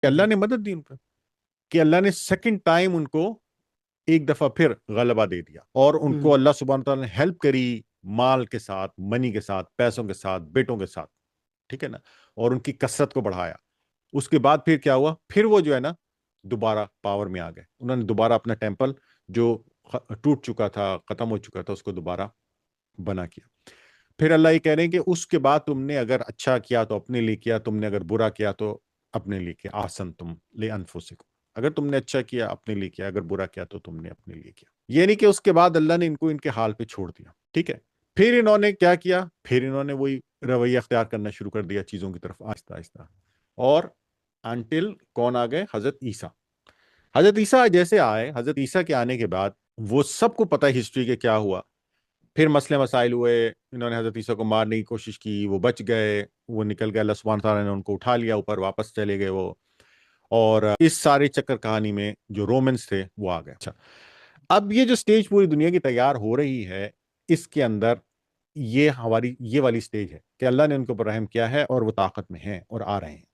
कि अल्लाह ने मदद दी उन पर, कि अल्लाह ने सेकंड टाइम उनको एक दफा फिर गलबा दे दिया, और उनको अल्लाह सुब्हान तआला ने हेल्प करी, माल के साथ, मनी के साथ, पैसों के साथ, बेटों के साथ, ठीक है ना, और उनकी कसरत को बढ़ाया। उसके बाद फिर क्या हुआ, फिर वो जो है ना दोबारा पावर में आ गए, उन्होंने दोबारा अपना टेम्पल जो टूट चुका था, खत्म हो चुका था, उसको दोबारा बना किया। फिर अल्लाह ये कह रहे हैं कि उसके बाद तुमने अगर अच्छा किया तो अपने लिए किया, तुमने अगर बुरा किया तो अपने लिए किया, आसन तुम ले अनफुसिकुम, अगर तुमने अच्छा किया अपने लिए किया, अगर बुरा किया तो तुमने अपने लिए किया। ये नहीं कि उसके बाद अल्लाह ने इनको इनके हाल पे छोड़ दिया, ठीक है। फिर इन्होंने क्या किया, फिर इन्होंने वही रवैया अख्तियार करना शुरू कर दिया चीजों की तरफ, आहिस्ता आहिस्ता, और अंटिल कौन आ गए, हजरत ईसा। हजरत ईसा जैसे आए, हजरत ईसा के आने के बाद वो सबको पता है हिस्ट्री के क्या हुआ। फिर मसले मसाइल हुए, इन्होंने हजरत ईसा को मारने की कोशिश की, वो बच गए, वो निकल गए, अल्लाह सुब्हान तआला ने उनको उठा लिया ऊपर, वापस चले गए वो। और इस सारे चक्कर कहानी में जो रोमन्स थे वो आ गए। अच्छा, अब ये जो स्टेज पूरी दुनिया की तैयार हो रही है, इसके अंदर ये हमारी ये वाली स्टेज है कि अल्लाह ने उनके ऊपर रहम किया है और वो ताकत में हैं और आ रहे हैं।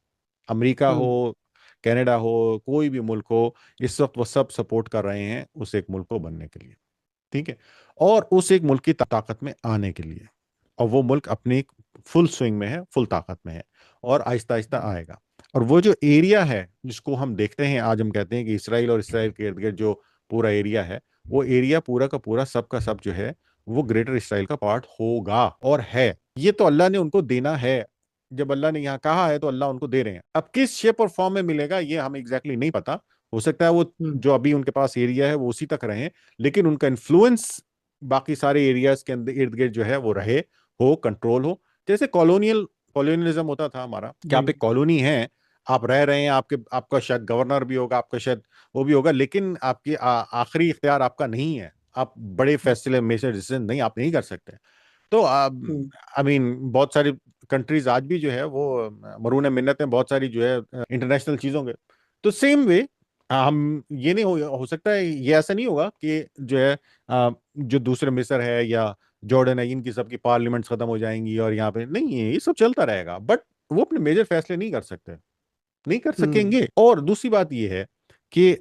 अमेरिका हो, कनाडा हो, कोई भी मुल्क हो, इस वक्त वो सब सपोर्ट कर रहे हैं उस एक मुल्क को बनने के लिए, ठीक है, और उस एक मुल्क की ताकत में आने के लिए। और वो मुल्क अपनी फुल स्विंग में है, फुल ताकत में है, और आहिस्ता आहिस्ता आएगा। और वो जो एरिया है जिसको हम देखते हैं, आज हम कहते हैं कि इसराइल और इसराइल के इर्द गिर्द जो पूरा एरिया है, वो एरिया पूरा का पूरा सब का सब जो है वो ग्रेटर इसराइल का पार्ट होगा और है। ये तो अल्लाह ने उनको देना है, जब अल्लाह ने यहाँ कहा है तो अल्लाह उनको दे रहे हैं। अब किस शेप और फॉर्म में मिलेगा ये हमें एग्जैक्टली नहीं पता, हो सकता है वो जो अभी उनके पास एरिया है वो उसी तक रहे, लेकिन उनका इन्फ्लुएंस बाकी सारे एरियाज के अंदर इर्द गिर्द जो है वो रहे, हो, कंट्रोल हो। जैसे कॉलोनियलिज्म होता था हमारा, कि आप एक कॉलोनी है, आप रह रहे हैं, आपका शायद गवर्नर भी होगा, आपका शायद वो भी होगा, लेकिन आपकी आखिरी इख्तियार आपका नहीं है, आप बड़े फैसले मेजर डिसीजन नहीं आप नहीं कर सकते। तो आई मीन बहुत सारी कंट्रीज आज भी जो है वो मरून मिन्नत हैं बहुत सारी जो है इंटरनेशनल चीजों के। तो सेम वे हम ये नहीं हो सकता है, ये ऐसा नहीं होगा कि जो है जो दूसरे मिस्र है या जॉर्डन है, इनकी सबकी पार्लियामेंट्स खत्म हो जाएंगी और यहाँ पे नहीं है, ये सब चलता रहेगा, बट वो अपने मेजर फैसले नहीं कर सकते, नहीं कर सकेंगे। और दूसरी बात ये है कि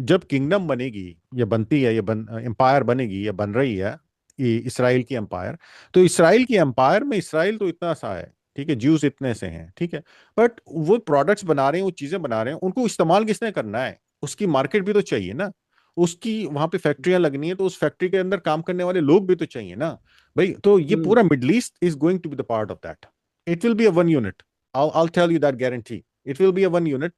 जब किंगडम बनेगी या बनती है, या एम्पायर बनेगी या बन रही है ये इसराइल की एम्पायर, तो इसराइल की एम्पायर में इसराइल तो इतना सा है, ठीक है, ज्यूज इतने से हैं, ठीक है, बट वो प्रोडक्ट्स बना रहे हैं, वो चीजें बना रहे हैं, उनको इस्तेमाल किसने करना है, उसकी मार्केट भी तो चाहिए ना, उसकी वहां पे फैक्ट्रियां लगनी है, तो उस फैक्ट्री के अंदर काम करने वाले लोग भी तो चाहिए ना भाई। तो ये पूरा middle east is going to be the part of that, it will be a one unit, I'll tell you that guarantee, it will be a one unit.